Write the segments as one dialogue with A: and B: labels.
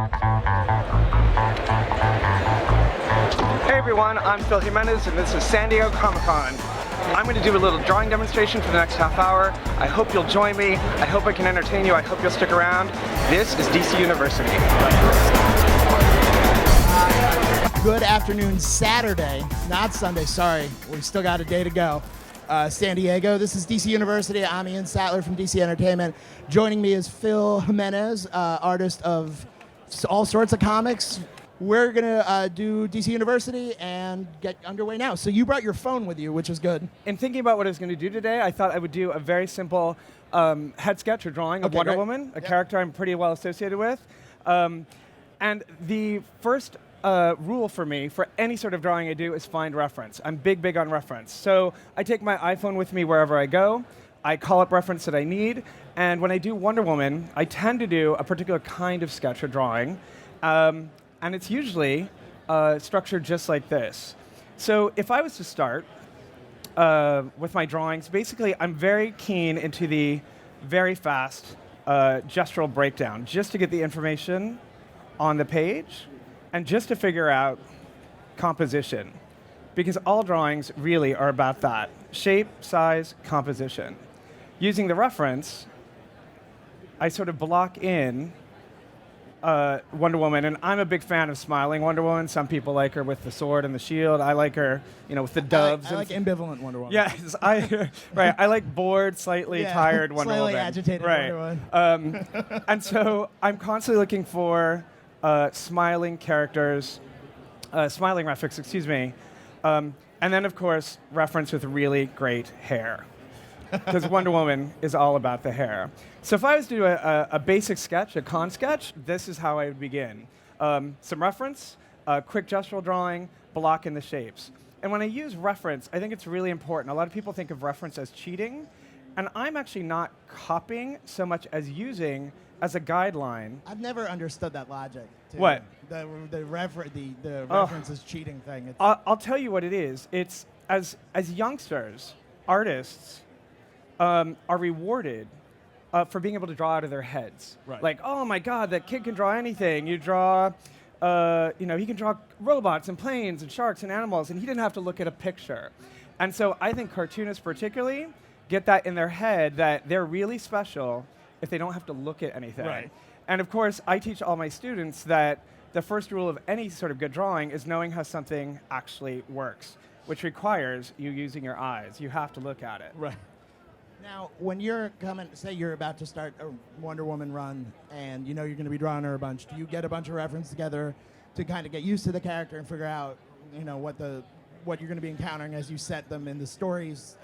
A: Hey everyone, I'm Phil Jimenez and this is San Diego Comic-Con. I'm going to do a little drawing demonstration for the next half hour. I hope you'll join me. I hope I can entertain you. I hope you'll stick around. This is DC University.
B: Good afternoon, Saturday, not Sunday, sorry. We still got a day to go. San Diego, this is DC University. I'm Ian Sattler from DC Entertainment. Joining me is Phil Jimenez, artist of all sorts of comics. We're going to do DC University and get underway now. So you brought your phone with you, which is good.
A: In thinking about what I was going to do today, I thought I would do a very simple head sketch or drawing of Wonder Woman, a character I'm pretty well associated with. And the first rule for me, for any sort of drawing I do, is find reference. I'm big on reference. So I take my iPhone with me wherever I go. I call up reference that I need. And when I do Wonder Woman, I tend to do a particular kind of sketch or drawing. And it's usually structured just like this. So if I was to start with my drawings, basically I'm very keen into the very fast gestural breakdown, just to get the information on the page and just to figure out composition. Because all drawings really are about that. Shape, size, composition. Using the reference, I sort of block in Wonder Woman, and I'm a big fan of smiling Wonder Woman. Some people like her with the sword and the shield. I like her, with the doves.
B: I like ambivalent Wonder Woman.
A: Yes, I like bored, slightly tired Wonder Woman.
B: Slightly agitated Wonder Woman.
A: And so I'm constantly looking for smiling characters, smiling reference, excuse me, and then of course reference with really great hair. Because Wonder Woman is all about the hair. So if I was to do a basic sketch, a con sketch, this is how I would begin. Some reference, quick gestural drawing, block in the shapes. And when I use reference, I think it's really important. A lot of people think of reference as cheating, and I'm actually not copying so much as using as a guideline.
B: I've never understood that logic. Too.
A: What?
B: The reference is cheating thing.
A: I'll tell you what it is. It's as youngsters, artists are rewarded for being able to draw out of their heads.
B: Right.
A: Like, oh my God, that kid can draw anything. You draw, he can draw robots and planes and sharks and animals, and he didn't have to look at a picture. And so I think cartoonists particularly get that in their head that they're really special if they don't have to look at anything.
B: Right.
A: And of course, I teach all my students that the first rule of any sort of good drawing is knowing how something actually works, which requires you using your eyes. You have to look at it.
B: Right. Now, when you're coming, say you're about to start a Wonder Woman run, and you're going to be drawing her a bunch, do you get a bunch of reference together to kind of get used to the character and figure out, what you're going to be encountering as you set them in the stories,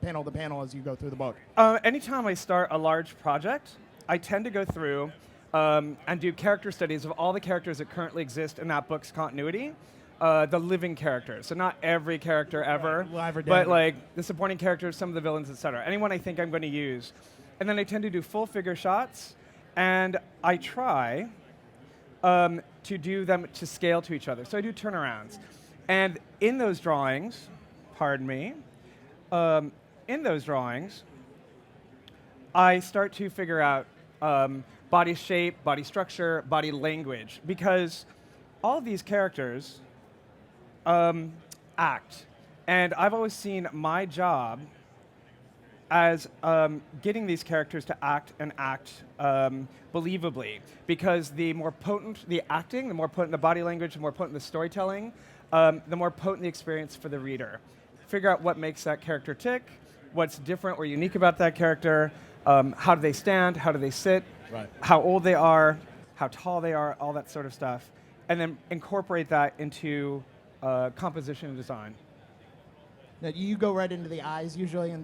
B: panel to panel as you go through the book?
A: Anytime I start a large project, I tend to go through and do character studies of all the characters that currently exist in that book's continuity. The living characters, so not every character ever, but like the supporting characters, some of the villains, etc. Anyone I think I'm going to use. And then I tend to do full figure shots, and I try to do them to scale to each other. So I do turnarounds. And in those drawings, in those drawings, I start to figure out body shape, body structure, body language, because all of these characters act. And I've always seen my job as getting these characters to act believably. Because the more potent the acting, the more potent the body language, the more potent the storytelling, the more potent the experience for the reader. Figure out what makes that character tick, what's different or unique about that character, how do they stand, how do they sit, how old they are, how tall they are, all that sort of stuff. And then incorporate that into composition and design.
B: Now, you go right into the eyes usually on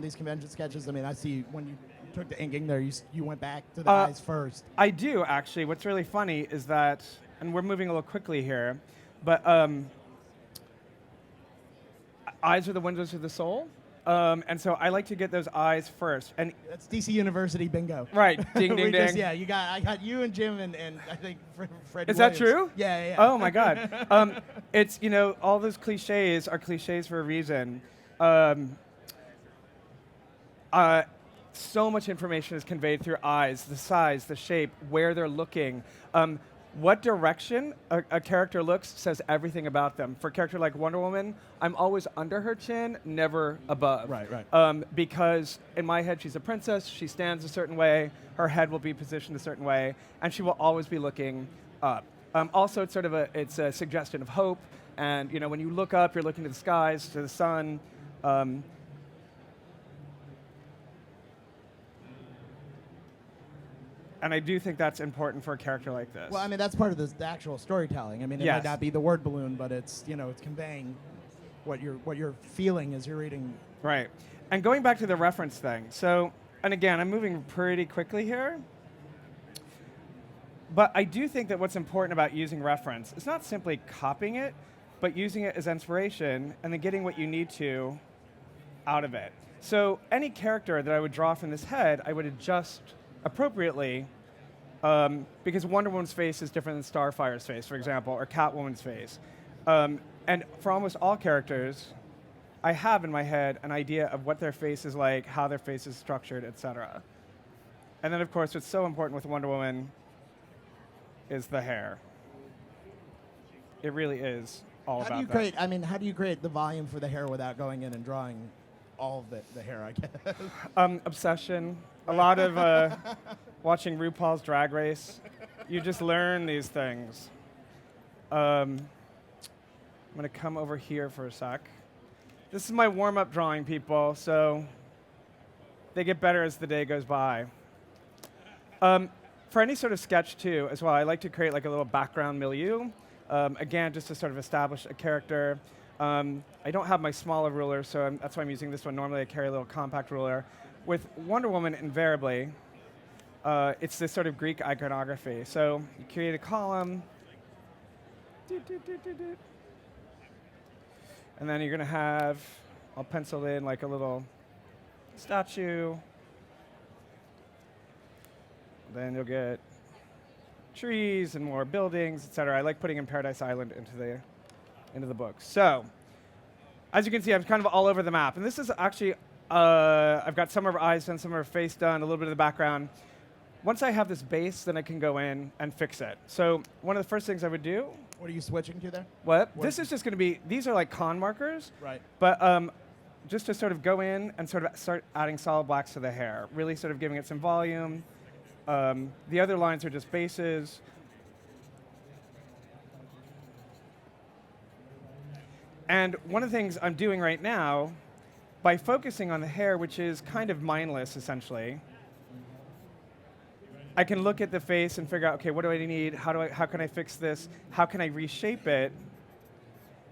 B: these convention sketches. I mean, I see when you took the inking there, you went back to the eyes first.
A: I do, actually. What's really funny is that, and we're moving a little quickly here, but eyes are the windows of the soul. And so I like to get those eyes first. And
B: that's DC University bingo.
A: Right. Ding, ding, ding.
B: I got you and Jim and I think Fred.
A: Is
B: Williams.
A: that true?
B: Yeah.
A: Oh my God. It's, all those cliches are cliches for a reason. so much information is conveyed through eyes, the size, the shape, where they're looking. What direction a character looks says everything about them. For a character like Wonder Woman, I'm always under her chin, never above.
B: Right.
A: Because in my head, she's a princess. She stands a certain way. Her head will be positioned a certain way, and she will always be looking up. Also, it's sort of a suggestion of hope. And when you look up, you're looking to the skies, to the sun. And I do think that's important for a character like this.
B: Well, I mean, that's part of the actual storytelling. I mean, it
A: Yes.
B: might not be the word balloon, but it's it's conveying what you're feeling as you're reading.
A: Right. And going back to the reference thing. So, and again, I'm moving pretty quickly here. But I do think that what's important about using reference is not simply copying it, but using it as inspiration and then getting what you need to out of it. So any character that I would draw from this head, I would adjust appropriately because Wonder Woman's face is different than Starfire's face, for example, or Catwoman's face. And for almost all characters, I have in my head an idea of what their face is like, how their face is structured, etc. And then, of course, what's so important with Wonder Woman is the hair. It really is all about that.
B: How do you create the volume for the hair without going in and drawing all of the hair, I guess?
A: Obsession. A lot of watching RuPaul's Drag Race. You just learn these things. I'm going to come over here for a sec. This is my warm-up drawing, people, so they get better as the day goes by. For any sort of sketch, too, as well, I like to create like a little background milieu. Again, just to sort of establish a character. I don't have my smaller ruler, so that's why I'm using this one. Normally, I carry a little compact ruler. With Wonder Woman, invariably, it's this sort of Greek iconography. So you create a column. And then you're going to have, I'll pencil in like a little statue. Then you'll get trees and more buildings, etc. I like putting in Paradise Island into the book. So, as you can see, I'm kind of all over the map. And this is actually, I've got some of her eyes done, some of her face done, a little bit of the background. Once I have this base, then I can go in and fix it. So one of the first things I would do.
B: What are you switching to there?
A: What? This is just going to be, these are like con markers.
B: Right.
A: But just to sort of go in and sort of start adding solid blacks to the hair, really sort of giving it some volume. The other lines are just bases. And one of the things I'm doing right now, by focusing on the hair, which is kind of mindless, essentially, I can look at the face and figure out, okay, what do I need? How can I fix this? How can I reshape it?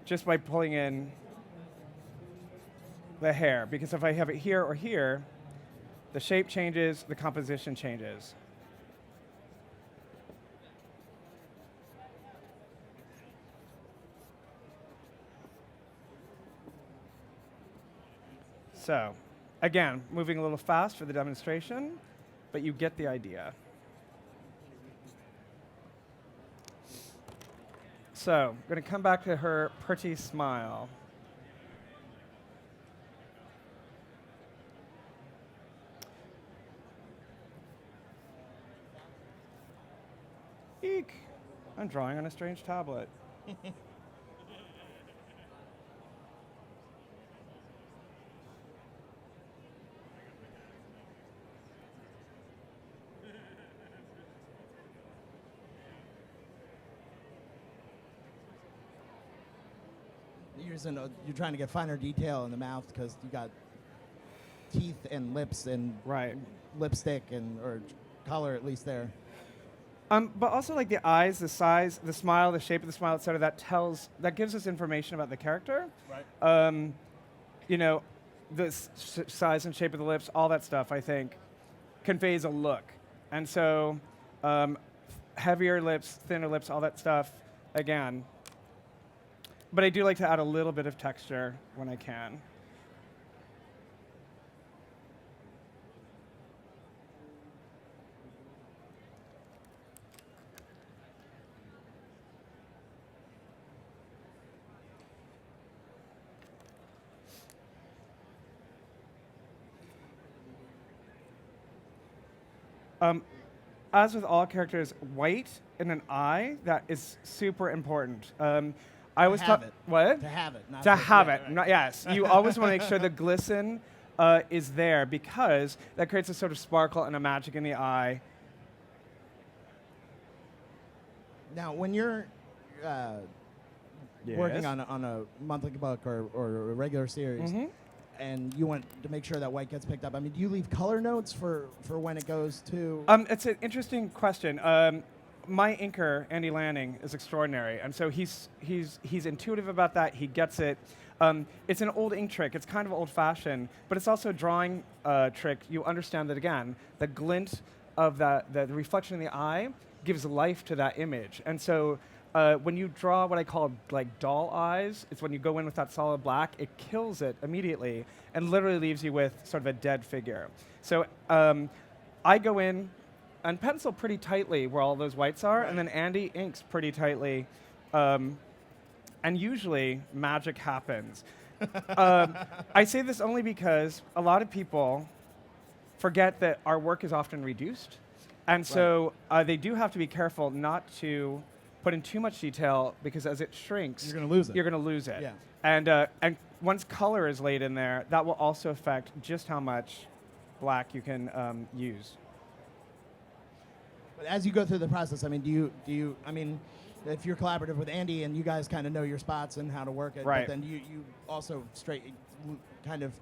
A: Just by pulling in the hair. Because if I have it here or here, the shape changes, the composition changes. So, again, moving a little fast for the demonstration, but you get the idea. So, I'm going to come back to her pretty smile. Eek! I'm drawing on a strange tablet.
B: You're trying to get finer detail in the mouth because you got teeth and lips and lipstick or color at least there.
A: But also like the eyes, the size, the smile, the shape of the smile, et cetera, that gives us information about the character.
B: Right.
A: The size and shape of the lips, all that stuff, I think, conveys a look. And so heavier lips, thinner lips, all that stuff, again. But I do like to add a little bit of texture when I can. As with all characters, white in an eye, that is super important. I always
B: have it.
A: What?
B: To have it. Not
A: To have
B: yeah,
A: it.
B: right.
A: Not, yes. You always want to make sure the glisten is there because that creates a sort of sparkle and a magic in the eye.
B: Now, when you're working on a monthly book or a regular series, and you want to make sure that white gets picked up, I mean, do you leave color notes for when it goes to?
A: It's an interesting question. My inker, Andy Lanning, is extraordinary, and so he's intuitive about that. He gets it. It's an old ink trick. It's kind of old-fashioned, but it's also a drawing trick. You understand that, again, the glint of the reflection in the eye gives life to that image. And so when you draw what I call like doll eyes, it's when you go in with that solid black, it kills it immediately and literally leaves you with sort of a dead figure. So I go in and pencil pretty tightly where all those whites are, and then Andy inks pretty tightly. And usually magic happens. I say this only because a lot of people forget that our work is often reduced. And so they do have to be careful not to put in too much detail, because as it shrinks,
B: You're going to lose it.
A: You're going to lose it.
B: Yeah.
A: And once color is laid in there, that will also affect just how much black you can use.
B: But as you go through the process, I mean, do you I mean, if you're collaborative with Andy and you guys kind of know your spots and how to work it,
A: Right.
B: but then you also kind of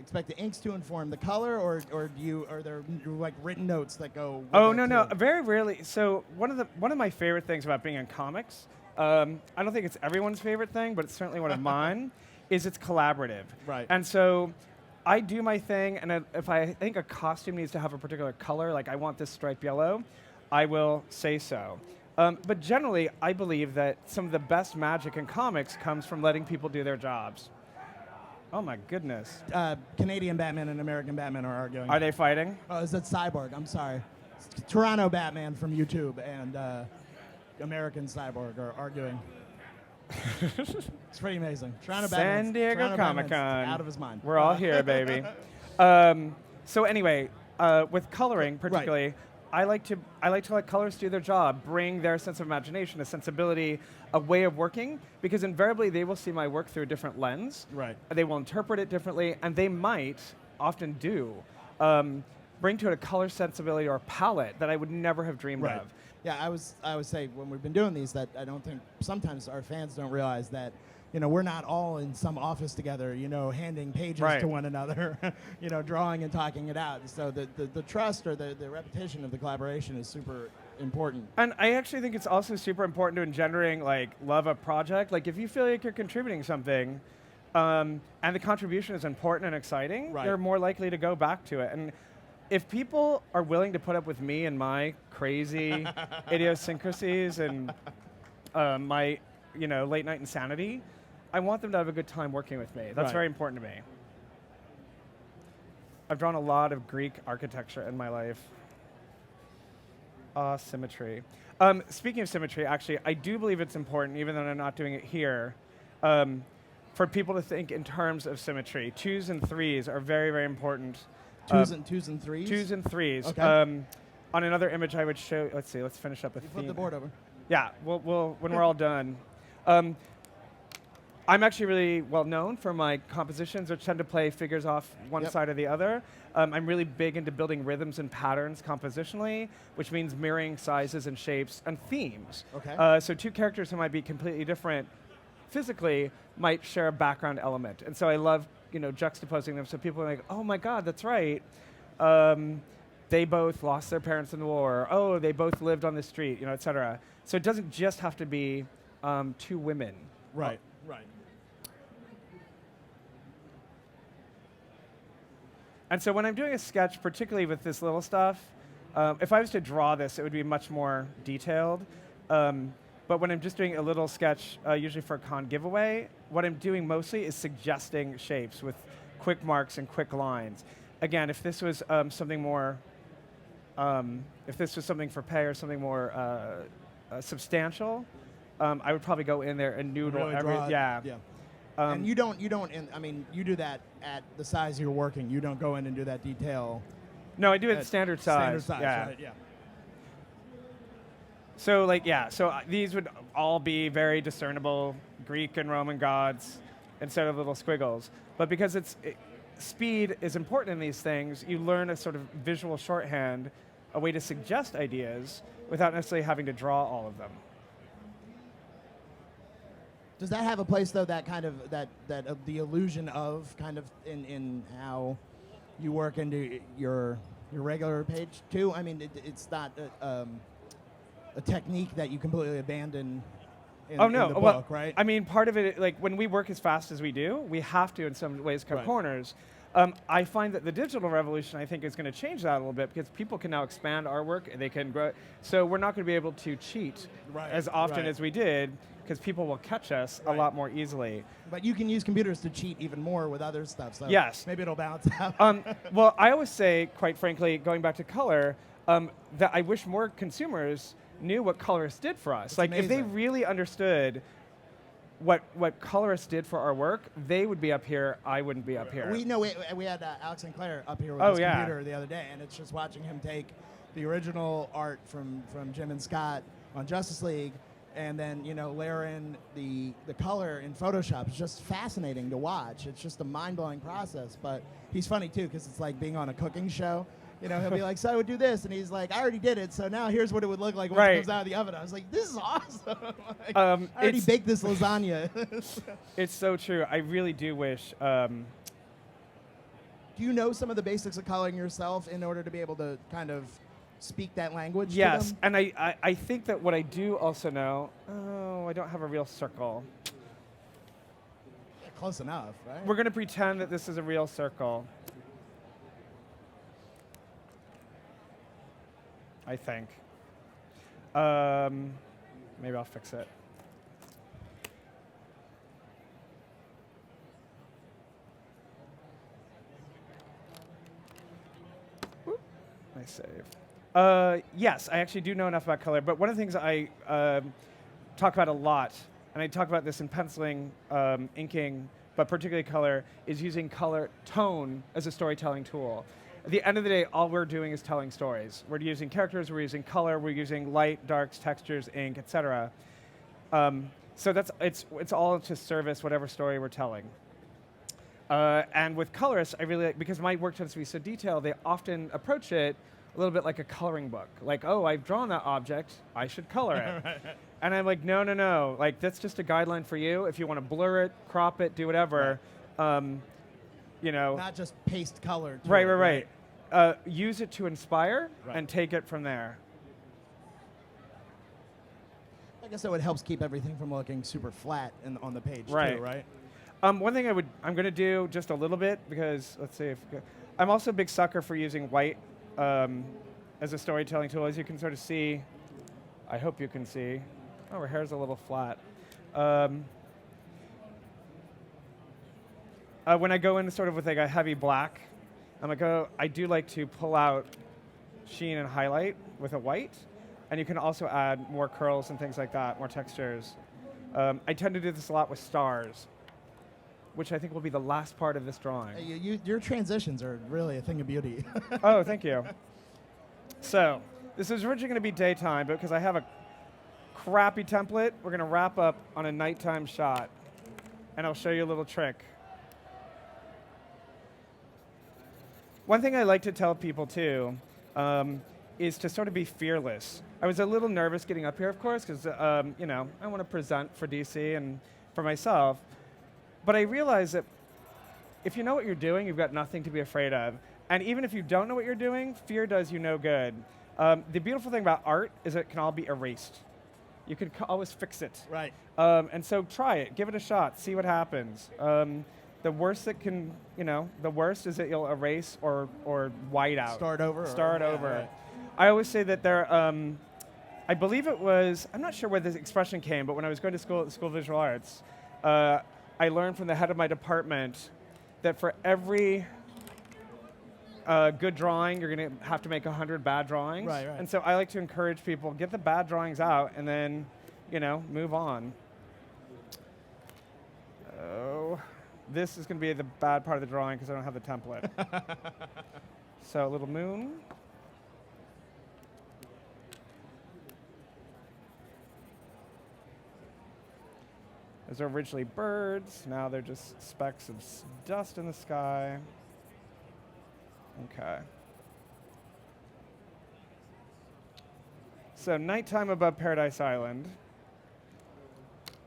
B: expect the inks to inform the color, or are there like written notes that go? with
A: Oh,
B: that
A: no.
B: too?
A: Very rarely. So one of my favorite things about being in comics, I don't think it's everyone's favorite thing, but it's certainly one of mine, is it's collaborative.
B: Right.
A: And so I do my thing, and if I think a costume needs to have a particular color, like I want this striped yellow, I will say so. But generally, I believe that some of the best magic in comics comes from letting people do their jobs. Oh my goodness.
B: Canadian Batman and American Batman are arguing.
A: Are they fighting?
B: Oh, is that Cyborg? I'm sorry. It's Toronto Batman from YouTube and American Cyborg are arguing. It's pretty amazing. Toronto
A: San Diego Comic-Con.
B: Out of his mind.
A: We're all here, baby. So anyway, with coloring particularly, I like to let colors do their job, bring their sense of imagination, a sensibility, a way of working, because invariably they will see my work through a different lens.
B: Right.
A: They will interpret it differently, and they might, often do, bring to it a color sensibility or palette that I would never have dreamed
B: Right.
A: of.
B: Yeah, I would say when we've been doing these that I don't think sometimes our fans don't realize that, you know, we're not all in some office together, you know, handing pages
A: Right.
B: to one another, you know, drawing and talking it out. So the trust or the repetition of the collaboration is super important.
A: And I actually think it's also super important to engendering like love of project. Like if you feel like you're contributing something, and the contribution is important and exciting,
B: Right.
A: you're more likely to go back to it. And if people are willing to put up with me and my crazy idiosyncrasies and my, you know, late night insanity, I want them to have a good time working with me. That's
B: Right.
A: very important to me. I've drawn a lot of Greek architecture in my life. Symmetry. Speaking of symmetry, actually, I do believe it's important, even though I'm not doing it here, for people to think in terms of symmetry. 2s and 3s are very, very important.
B: Twos and threes?
A: 2s and 3s.
B: Okay.
A: On another image I would show, let's see, let's finish up a
B: You
A: theme.
B: flip the board over.
A: Yeah, we'll when we're all done. I'm actually really well known for my compositions, which tend to play figures off one
B: Yep.
A: side or the other. I'm really big into building rhythms and patterns compositionally, which means mirroring sizes and shapes and themes.
B: Okay.
A: So two characters who might be completely different physically might share a background element. And so I love, you know, juxtaposing them so people are like, oh my God, that's right. They both lost their parents in the war. Oh, they both lived on the street, you know, et cetera. So it doesn't just have to be two women.
B: Right. Right.
A: And so when I'm doing a sketch, particularly with this little stuff, if I was to draw this, it would be much more detailed. But when I'm just doing a little sketch, usually for a con giveaway, what I'm doing mostly is suggesting shapes with quick marks and quick lines. Again, if this was something more, if this was something for pay or something more substantial, I would probably go in there and noodle
B: Really draw it.
A: yeah.
B: Yeah. And you don't, I mean, you do that at the size you're working. You don't go in and do that detail
A: No, I do it standard size.
B: Standard size,
A: yeah.
B: right? Yeah.
A: So these would all be very discernible Greek and Roman gods instead of little squiggles. But because speed is important in these things, you learn a sort of visual shorthand, a way to suggest ideas without necessarily having to draw all of them.
B: Does that have a place though? That kind of the illusion of kind of in how you work into your regular page too. I mean, it's not a technique that you completely abandon in the book, right?
A: I mean, part of it, like when we work as fast as we do, we have to in some ways cut corners. I find that the digital revolution, I think, is going to change that a little bit because people can now expand our work and they can grow. So we're not going to be able to cheat as often as we did because people will catch us a lot more easily.
B: But you can use computers to cheat even more with other stuff. So
A: yes.
B: Maybe it'll balance out.
A: Well, I always say, quite frankly, going back to color, that I wish more consumers knew what colorists did for us.
B: It's
A: like
B: amazing.
A: if they really understood what colorists did for our work, they would be up here, I wouldn't be up here.
B: We had Alex and Claire up here with his computer the other day, and it's just watching him take the original art from Jim and Scott on Justice League and then layer in the color in Photoshop. It's just fascinating to watch. It's just a mind-blowing process, but he's funny too because it's like being on a cooking show. He'll be like, so I would do this, and he's like, I already did it, so now here's what it would look like when it comes out of the oven. I was like, this is awesome. I already baked this lasagna.
A: It's so true. I really do wish. Do
B: you know some of the basics of coloring yourself in order to be able to kind of speak that language to
A: yes,
B: them?
A: and I think that what I do also know, I don't have a real circle.
B: Yeah, close enough, right?
A: We're going to pretend that this is a real circle. I think. Maybe I'll fix it. Whoop. Nice save. Yes, I actually do know enough about color, but one of the things I talk about a lot, and I talk about this in penciling, inking, but particularly color, is using color tone as a storytelling tool. At the end of the day, all we're doing is telling stories. We're using characters, we're using color, we're using light, darks, textures, ink, etc. So it's all to service whatever story we're telling. And with colorists, I really like, because my work tends to be so detailed, they often approach it a little bit like a coloring book. Like, oh, I've drawn that object, I should color it. And I'm like, no. Like, that's just a guideline for you. If you want to blur it, crop it, do whatever.
B: Not just paste color.
A: Right. Use it to inspire and take it from there.
B: I guess it helps keep everything from looking super flat on the page too, right?
A: One thing I'm going to do just a little bit because let's see if I'm also a big sucker for using white as a storytelling tool. As you can sort of see, I hope you can see. Oh, her hair's a little flat. When I go in sort of with like a heavy black, I'm like, I do like to pull out sheen and highlight with a white, and you can also add more curls and things like that, more textures. I tend to do this a lot with stars, which I think will be the last part of this drawing.
B: Your transitions are really a thing of beauty.
A: Oh, thank you. So this is originally going to be daytime, but because I have a crappy template, we're going to wrap up on a nighttime shot, and I'll show you a little trick. One thing I like to tell people, too, is to sort of be fearless. I was a little nervous getting up here, of course, because, I want to present for DC and for myself. But I realized that if you know what you're doing, you've got nothing to be afraid of. And even if you don't know what you're doing, fear does you no good. The beautiful thing about art is it can all be erased. You can always fix it.
B: Right.
A: And so try it. Give it a shot. See what happens. The worst that can, the worst is that you'll erase or white out.
B: Start over.
A: Right. I always say that there, I believe it was, I'm not sure where this expression came, but when I was going to school at the School of Visual Arts, I learned from the head of my department that for every good drawing, you're going to have to make 100 bad drawings.
B: Right.
A: And so I like to encourage people, get the bad drawings out and then, move on. Oh. This is going to be the bad part of the drawing because I don't have the template. So a little moon. Those are originally birds. Now they're just specks of dust in the sky. Okay. So nighttime above Paradise Island.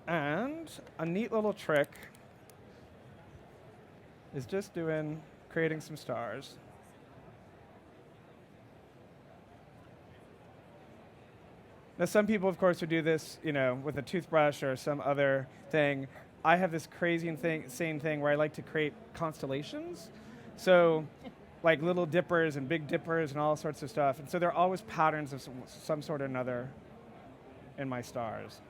A: And a neat little trick is just creating some stars. Now, some people, of course, would do this, with a toothbrush or some other thing. I have this crazy insane thing where I like to create constellations. So, like little dippers and big dippers and all sorts of stuff. And so there are always patterns of some sort or another in my stars.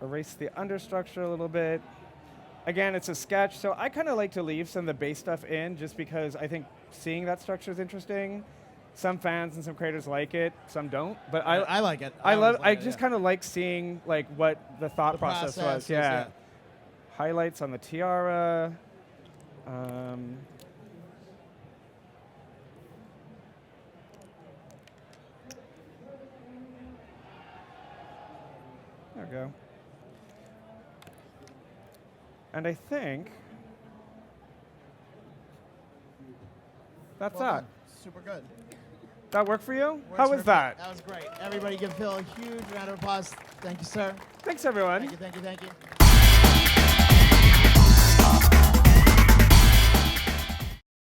A: Erase the understructure a little bit. Again, it's a sketch, so I kind of like to leave some of the base stuff in just because I think seeing that structure is interesting. Some fans and some creators like it, some don't. But
B: I like it.
A: I just kind of like seeing like what the thought process was. Yeah. Highlights on the tiara. There we go. And I think that's that.
B: Super good.
A: That work for you? How was that?
B: That was great. Everybody give Phil a huge round of applause. Thank you, sir.
A: Thanks, everyone.
B: Thank you.